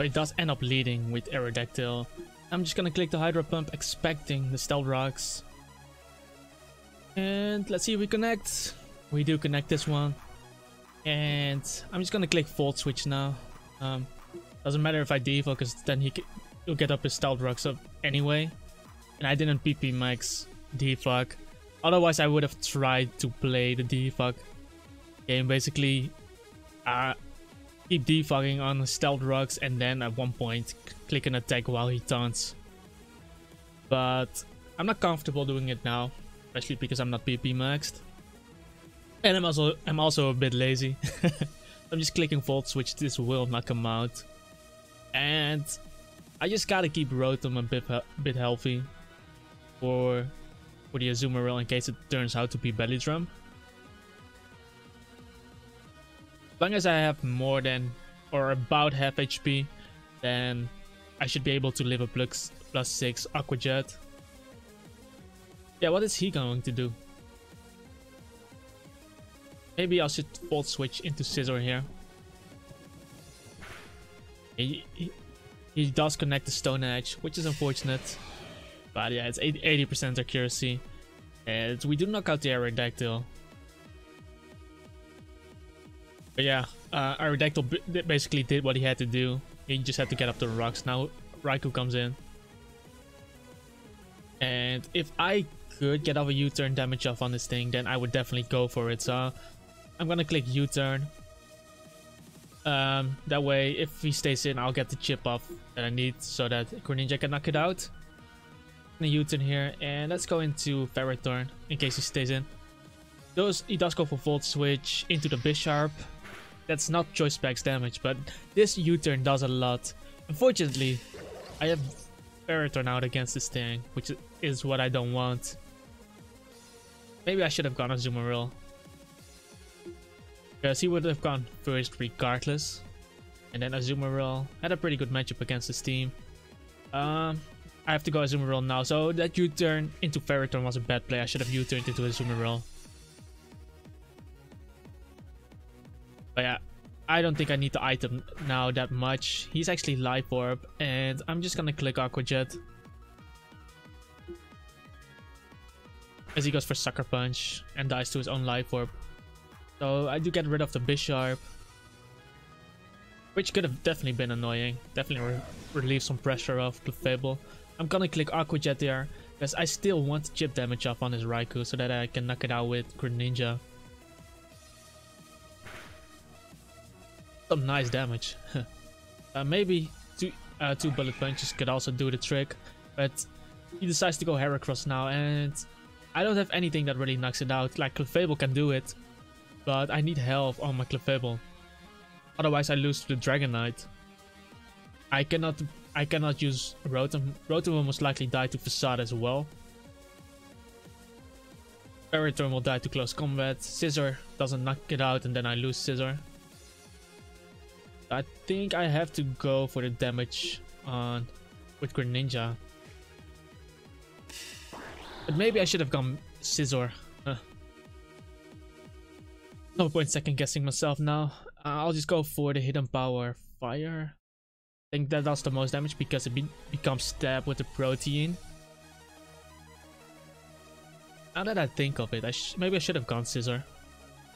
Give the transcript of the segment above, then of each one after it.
he does end up leading with Aerodactyl. I'm just gonna click the Hydro Pump, expecting the Stealth Rocks. And let's see if we connect. We do connect this one. And I'm just gonna click Volt Switch now. Doesn't matter if I defocus, then he'll get up his Stealth Rocks up anyway. And I didn't PP max defog. Otherwise I would have tried to play the defog game, basically keep defogging on Stealth Rocks and then at one point click an attack while he taunts. But I'm not comfortable doing it now, especially because I'm not PP maxed. And I'm also a bit lazy. I'm just clicking Volt Switch, this will knock him out. And I just gotta keep Rotom a bit healthy for the Azumarill in case it turns out to be Belly Drum. As long as I have more than or about half HP, then I should be able to live a +6 Aqua Jet. Yeah, what is he going to do? Maybe I should Volt Switch into Scizor here. He does connect the Stone Edge, which is unfortunate. But yeah, it's 80% accuracy. And we do knock out the Aerodactyl. But yeah, Aerodactyl basically did what he had to do. He just had to get up the rocks. Now Raikou comes in. And if I could get off a U-turn damage off on this thing, then I would definitely go for it. So I'm gonna click U-turn. That way, if he stays in, I'll get the chip off that I need so that Greninja can knock it out. A U-turn here, and let's go into Ferrothorn in case he stays in. He does go for Volt Switch into the Bisharp. That's not Choice Specs damage, but this U-turn does a lot. Unfortunately, I have Ferrothorn out against this thing, which is what I don't want. Maybe I should have gone Azumarill, because he would have gone first regardless. And then Azumarill had a pretty good matchup against this team. I have to go Azumarill now, so that U-turn into Ferrothorn was a bad play. I should have U-turned into Azumarill. But yeah, I don't think I need the item now that much. He's actually Life Orb, and I'm just gonna click Aqua Jet. As he goes for Sucker Punch and dies to his own Life Orb. So I do get rid of the Bisharp, which could have definitely been annoying. Definitely relieve some pressure off Clefable. I'm gonna click Aqua Jet there, because I still want chip damage off on his Raikou so that I can knock it out with Greninja. Some nice damage. Maybe two Bullet Punches could also do the trick, but he decides to go Heracross now, and I don't have anything that really knocks it out. Like Clefable can do it, but I need health on my Clefable. Otherwise I lose to the Dragonite. I cannot use Rotom. Rotom will most likely die to Facade as well. Ferrothorn will die to close combat. Scizor doesn't knock it out, and then I lose Scizor. I think I have to go for the damage on with Greninja. But maybe I should have gone Scizor. No point second guessing myself now. I'll just go for the Hidden Power Fire. I think that does the most damage because it becomes Stab with the Protein. Now that I think of it, maybe I should have gone Scizor.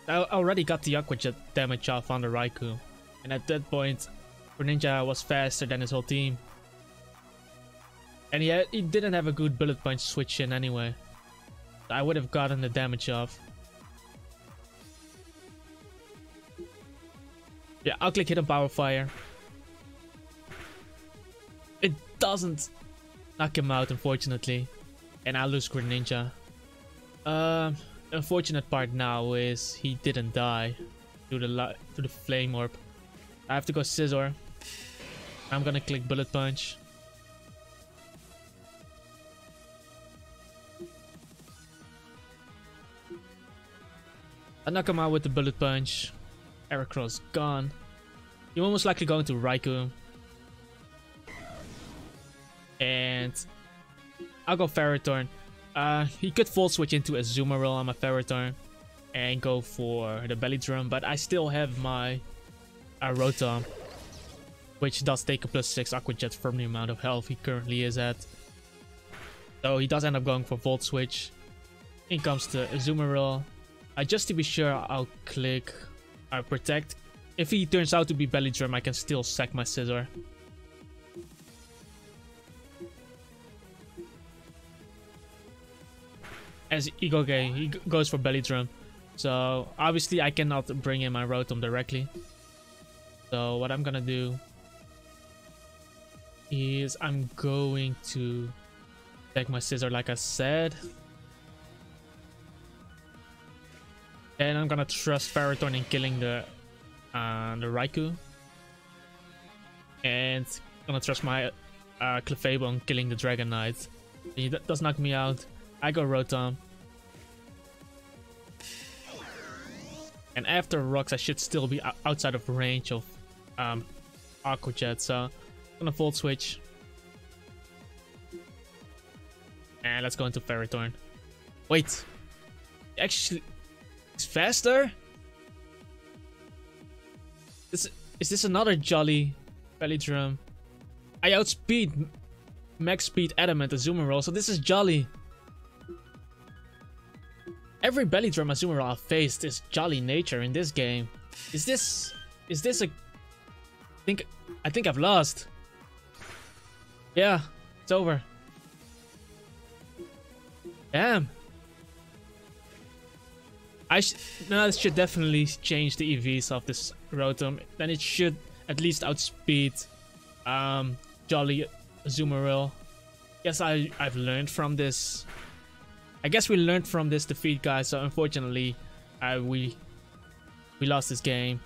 I already got the Aqua Jet damage off on the Raikou. And at that point, Greninja was faster than his whole team. And he didn't have a good Bullet Punch switch in anyway. So I would have gotten the damage off. Yeah, I'll click Hidden Power Fire. It doesn't knock him out, unfortunately. And I lose Greninja. The unfortunate part now is he didn't die to the Flame Orb. I have to go Scizor. I'm gonna click Bullet Punch. I knock him out with the Bullet Punch. Heracross gone. He will most likely go into Raikou. And I'll go Ferrothorn. He could Volt Switch into Azumarill on my Ferrothorn and go for the Belly Drum, but I still have my Rotom. which does take a +6 Aqua Jet from the amount of health he currently is at. So he does end up going for Volt Switch. In comes the Azumarill. Just to be sure, I'll click Protect. If he turns out to be Belly Drum, I can still sack my Scizor. As he goes for Belly Drum. So obviously I cannot bring in my Rotom directly. So what I'm gonna do is I'm going to take my Scizor like I said. And I'm gonna trust Ferrothorn in killing the Raikou. And gonna trust my Clefable in killing the Dragonite. He does knock me out. I go Rotom. And after rocks, I should still be outside of range of Aqua Jet. So I'm gonna Volt Switch. And let's go into Ferrothorn. Wait. Actually, it's faster? Is this another Jolly Belly Drum? I outspeed Max Speed Adamant Azumarill, so this is Jolly. Every Belly Drum Azumarill I've faced is Jolly nature in this game. Is this a... I think I've lost. Yeah, it's over. Damn. I should definitely change the EVs of this Rotom. Then it should at least outspeed Jolly Azumarill. Yes, I've learned from this. I guess we learned from this defeat, guys. So unfortunately, we lost this game.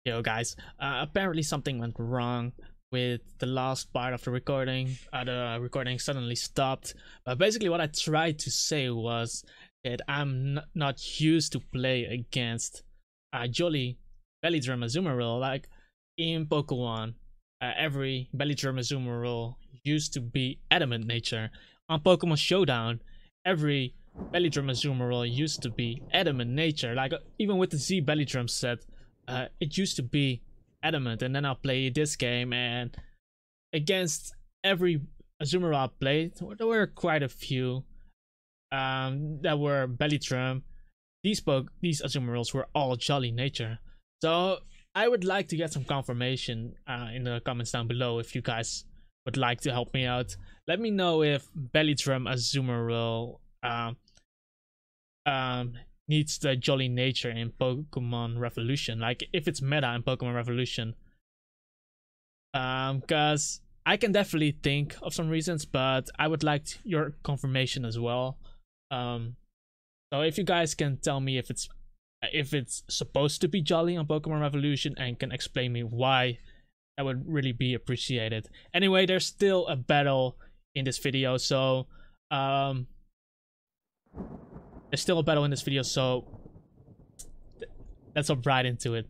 Yo, guys. Apparently something went wrong with the last part of the recording. The recording suddenly stopped. But basically, what I tried to say was that I'm not used to play against Jolly Belly Drum Azumarill. Like in Pokeone, every Belly Drum Azumarill used to be Adamant nature. On Pokemon Showdown, every Belly Drum Azumarill used to be Adamant nature. Like even with the Z Belly Drum set, it used to be Adamant. And then I'll play this game, and against every Azumarill I played, there were quite a few that were Belly Drum. These Azumarills were all Jolly nature. So I would like to get some confirmation in the comments down below if you guys would like to help me out. Let me know if Belly Drum Azumarill needs the Jolly nature in Pokemon Revolution, like if it's meta in Pokemon Revolution. Because I can definitely think of some reasons, but I would like your confirmation as well. So if you guys can tell me if it's supposed to be Jolly on Pokemon Revolution and can explain me why, that would really be appreciated. Anyway, there's still a battle in this video, so there's still a battle in this video, so let's hop right into it.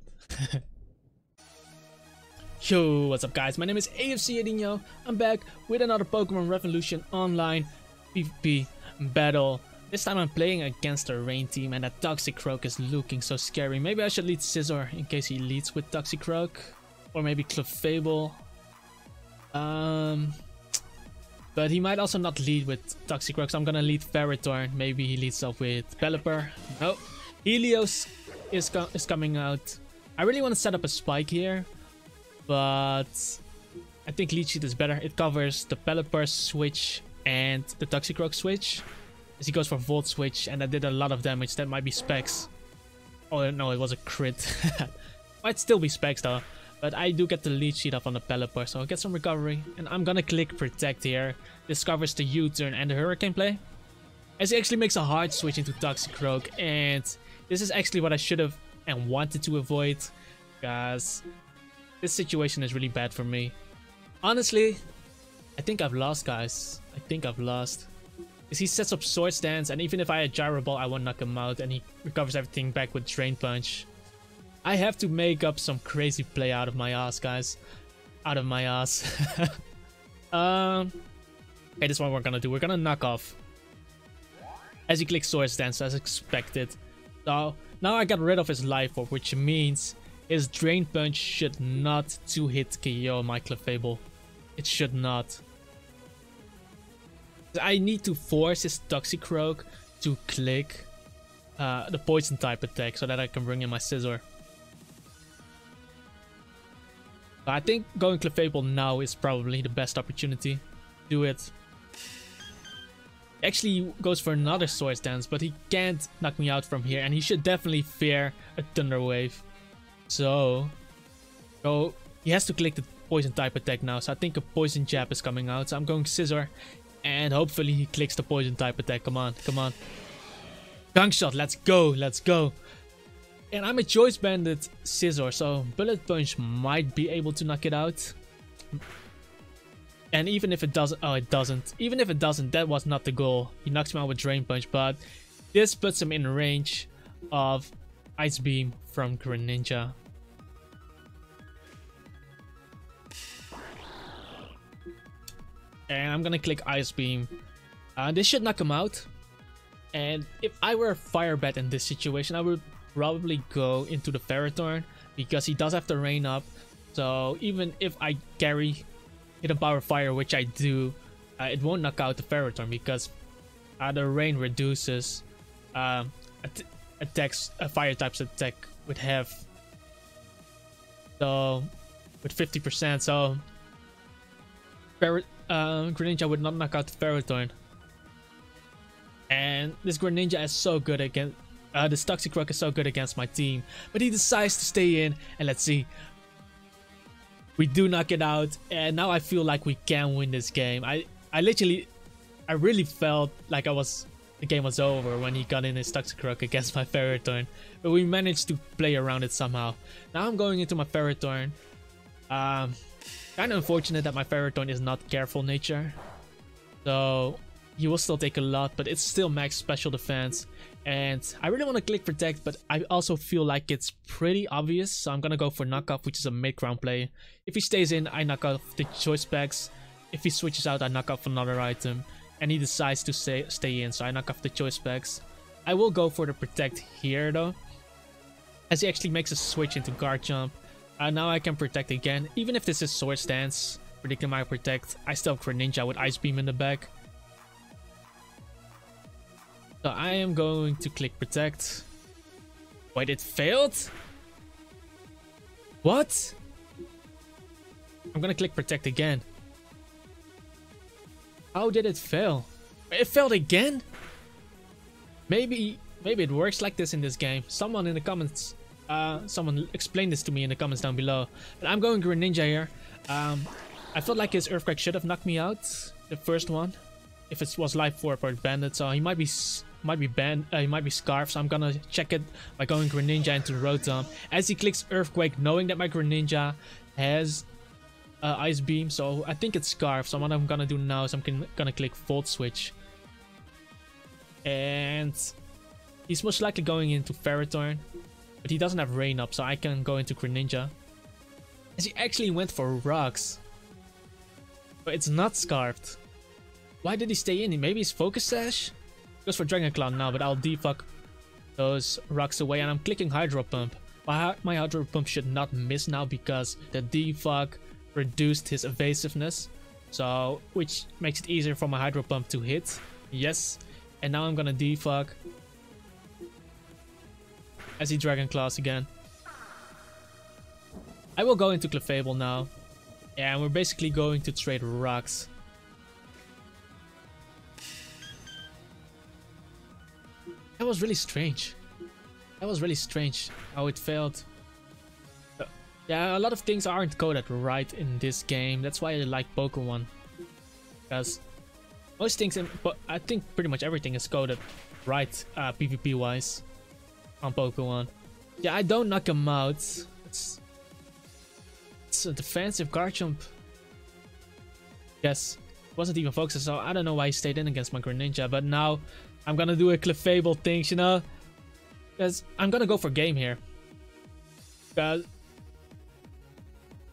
Yo, what's up guys, my name is AFC Edinho. I'm back with another Pokemon Revolution online PvP battle. This time I'm playing against a rain team, and that Toxicroak is looking so scary. Maybe I should lead Scizor in case he leads with Toxicroak, or maybe Clefable. But he might also not lead with Toxicroak, so I'm gonna lead Ferrothorn. Maybe he leads off with Pelipper. No, Helios is coming out. I really want to set up a Spike here, but I think Leech Seed is better. It covers the Pelipper switch and the Toxicroak switch. As he goes for Volt Switch, and that did a lot of damage. That might be Specs. Oh no, it was a crit. Might still be Specs though. But I do get the Leech Seed up on the Pelipper, so I'll get some recovery. And I'm gonna click Protect here. This covers the U-turn and the Hurricane play. As he actually makes a hard switch into Toxicroak. And this is actually what I should have and wanted to avoid. Because this situation is really bad for me. Honestly, I think I've lost, guys. I think I've lost. Because he sets up Swords Dance, and even if I had Gyro Ball, I won't knock him out. And he recovers everything back with Drain Punch. I have to make up some crazy play out of my ass, guys. Out of my ass. Okay, this is what we're gonna do. We're gonna knock off. As he clicks Swords Dance, as expected. So, now I got rid of his Life Orb, which means His Drain Punch should not two-hit KO my Clefable. It should not. I need to force his Toxicroak to click the Poison type attack so that I can bring in my Scizor. I think going Clefable now is probably the best opportunity to do it. Actually goes for another Swords Dance, but he can't knock me out from here, and he should definitely fear a Thunder Wave. So he has to click the Poison type attack now, so I think a Poison Jab is coming out. So I'm going Scizor, and hopefully he clicks the Poison type attack. Come on, come on. Gunk Shot, let's go, let's go. And I'm a Choice Banded Scizor, so Bullet Punch might be able to knock it out. And even if it doesn't, oh, it doesn't. Even if it doesn't, that was not the goal. He knocks me out with Drain Punch, but this puts him in range of Ice Beam from Greninja. And I'm gonna click Ice Beam. This should knock him out. And if I were a Fire Bat in this situation, I would probably go into the Ferrothorn, because he does have the Rain Up. So even if I carry Hidden Power Fire, which I do, it won't knock out the Ferrothorn, because the Rain reduces attacks, Fire types attack with half. So with 50%, so Greninja would not knock out the Ferrothorn. And this Greninja is so good against this Toxicroak is so good against my team, but he decides to stay in, and let's see. We do knock it out, and now I feel like we can win this game. I really felt like the game was over when he got in his Toxicroak against my Ferrothorn, but we managed to play around it somehow. Now I'm going into my Ferrothorn. Kind of unfortunate that my Ferrothorn is not Careful Nature, so he will still take a lot, but it's still max special defense. And I really want to click Protect, but I also feel like it's pretty obvious, so I'm gonna go for Knock Off, which is a mid-ground play. If he stays in, I knock off the Choice Specs. If he switches out, I knock off another item. And he decides to stay in, so I knock off the Choice Specs. I will go for the Protect here though, as he actually makes a switch into Guard Jump. Now I can Protect again. Even if this is Swords Dance, predicting my Protect, I still have Greninja with Ice Beam in the back. So I am going to click Protect. Wait, it failed? What? I'm gonna click Protect again. How did it fail? It failed again? Maybe it works like this in this game. Someone in the comments, someone explain this to me in the comments down below. But I'm going Greninja here. I felt like his Earthquake should have knocked me out, the first one, if it was Life Orb or Bandit. So he might be Scarf. So I'm gonna check it by going Greninja into Rotom. As he clicks Earthquake, knowing that my Greninja has Ice Beam, so I think it's Scarf. So what I'm gonna do now is I'm gonna click Volt Switch, and he's most likely going into Ferrothorn, but he doesn't have Rain Up, so I can go into Greninja. As he actually went for Rocks, but it's not Scarfed. Why did he stay in? Maybe he's Focus Sash? Goes for Dragon Claw now, but I'll defog those rocks away, and I'm clicking Hydro Pump. My Hydro Pump should not miss now because the defog reduced his evasiveness, so which makes it easier for my Hydro Pump to hit. Yes, and now I'm gonna defog as he Dragon Claws again. I will go into Clefable now, and we're basically going to trade rocks. That was really strange. That was really strange how it failed. Yeah, a lot of things aren't coded right in this game. That's why I like Pokeone. Because most things, I think pretty much everything is coded right PvP wise on Pokeone. Yeah, I don't knock him out. It's a defensive Guard Jump. Yes, wasn't even focused, so I don't know why he stayed in against my Greninja. But now I'm gonna do a Clefable thing, you know, because I'm gonna go for game here. Because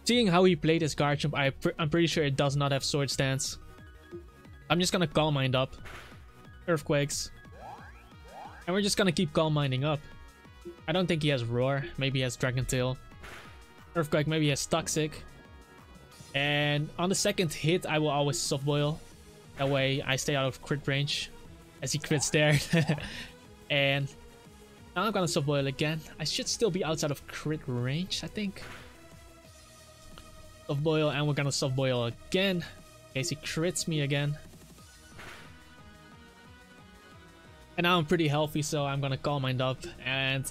seeing how he played his Guard Jump, I'm pretty sure it does not have Swords Dance. I'm just gonna Calm Mind up, Earthquakes, and we're just gonna keep Calm Minding up. I don't think he has Roar. Maybe he has Dragon Tail. Earthquake, maybe he has Toxic. And on the second hit, I will always Soft Boil. That way I stay out of crit range. As he crits there. And now I'm gonna Soft Boil again. I should still be outside of crit range, I think. Soft Boil, and we're gonna Soft Boil again. In case he crits me again. And now I'm pretty healthy, so I'm gonna Calm Mind up. And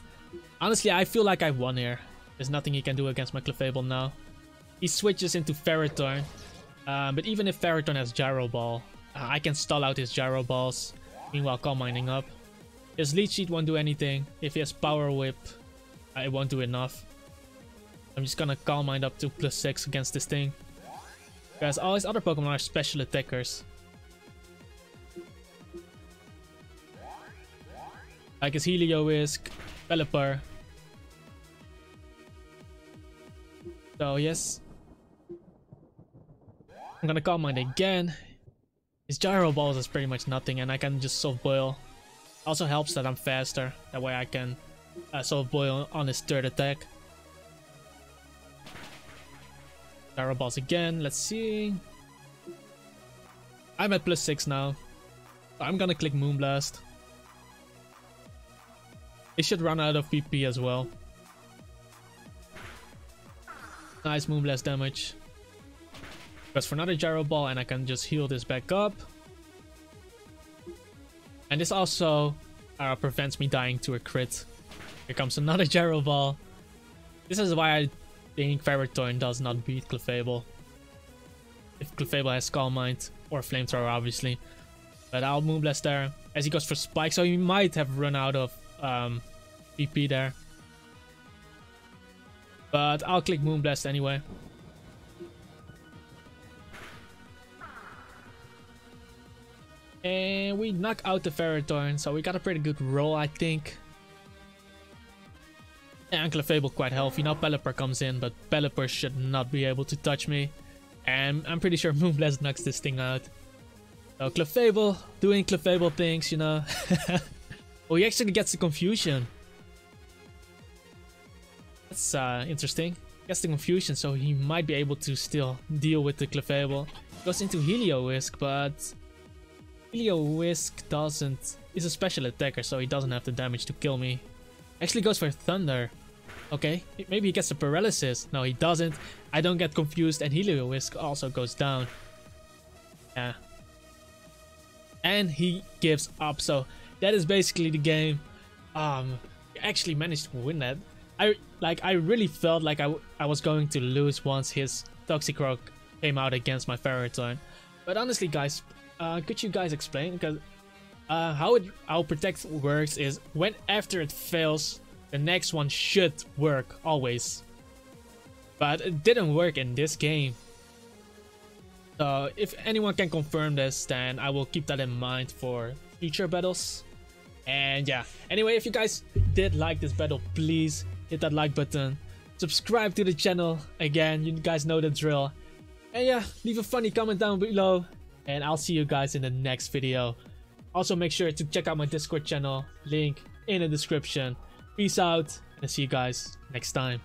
honestly, I feel like I won here. There's nothing he can do against my Clefable now. He switches into Ferrothorn. But even if Ferrothorn has Gyro Ball, I can stall out his Gyro Balls. Meanwhile, Calm Minding up. His Leech Seed won't do anything. If he has Power Whip, it won't do enough. I'm just gonna Calm Mind up to +6 against this thing. Because all his other Pokemon are special attackers. Like his Heliolisk, Pelipper. So yes. I'm gonna Calm Mind again. His Gyro Balls is pretty much nothing and I can just Soft Boil. Also helps that I'm faster. That way I can Soft Boil on his third attack. Gyro Balls again. Let's see. I'm at +6 now. I'm gonna click Moonblast. It should run out of PP as well. Nice Moonblast damage. Goes for another Gyro Ball and I can just heal this back up. And this also prevents me dying to a crit. Here comes another Gyro Ball. This is why I think Ferrothorn does not beat Clefable. If Clefable has Calm Mind or Flamethrower obviously. But I'll Moonblast there as he goes for Spike, so he might have run out of PP there. But I'll click Moonblast anyway. And we knock out the Ferrothorn, so we got a pretty good roll, I think. And Clefable quite healthy. Now Pelipper comes in, but Pelipper should not be able to touch me. And I'm pretty sure Moonblast knocks this thing out. So Clefable doing Clefable things, you know. Oh, he actually gets the Confusion. That's interesting. Gets the Confusion, so he might be able to still deal with the Clefable. Goes into Heliolisk, but Heliolisk doesn't... He's a special attacker, so he doesn't have the damage to kill me. Actually goes for Thunder. Okay, maybe he gets the Paralysis. No, he doesn't. I don't get confused, and Heliolisk also goes down. Yeah. And he gives up, so that is basically the game. Actually managed to win that. I really felt like I was going to lose once his Toxicroak came out against my Ferrothorn. But honestly, guys, could you guys explain? Because how Protect works is when after it fails, the next one should work always. But it didn't work in this game. So if anyone can confirm this, then I will keep that in mind for future battles. And yeah, anyway, if you guys did like this battle, please hit that like button, subscribe to the channel. Again, you guys know the drill. And yeah, leave a funny comment down below, and I'll see you guys in the next video. Also make sure to check out my Discord channel, link in the description. Peace out, and I'll see you guys next time.